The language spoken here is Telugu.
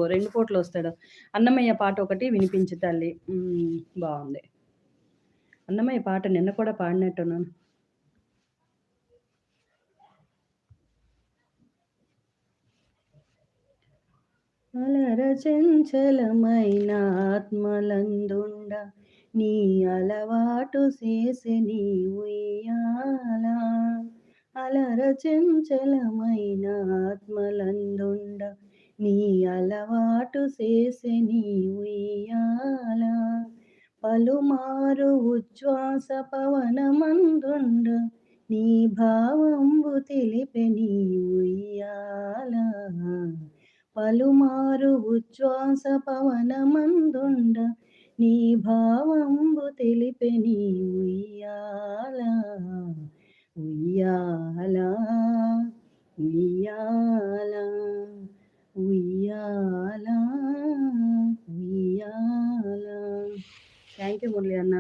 2 పూటలొస్తాడు. అన్నమయ్య పాట ఒకటి వినిపించు తల్లి. బావుంది. అన్నమయ్య పాట నిన్న కూడా పాడినట్టున్నాను. అలర చెంచలమైన ఆత్మలందుండ నీ అలవాటు చేసె నీ ఉయ్యాల. అలర చెంచలమైన ఆత్మలందుండ నీ అలవాటు చేసె నీ ఉయ్యాల. పలుమారు ఉచ్ఛ్వాస పవనమందుండ నీ భావంబు తెలిపె నీ ఉయ్యాల. పలుమారు ఉచ్ఛ్వాస పవనమందుండ నీ భావంబు తెలిపె నీ ఉయ్యాల. ఉయ్యాల ఉయ్యాల ఉయ్యాల ఉయ్యాల. థ్యాంక్ యూ మురళి అన్న.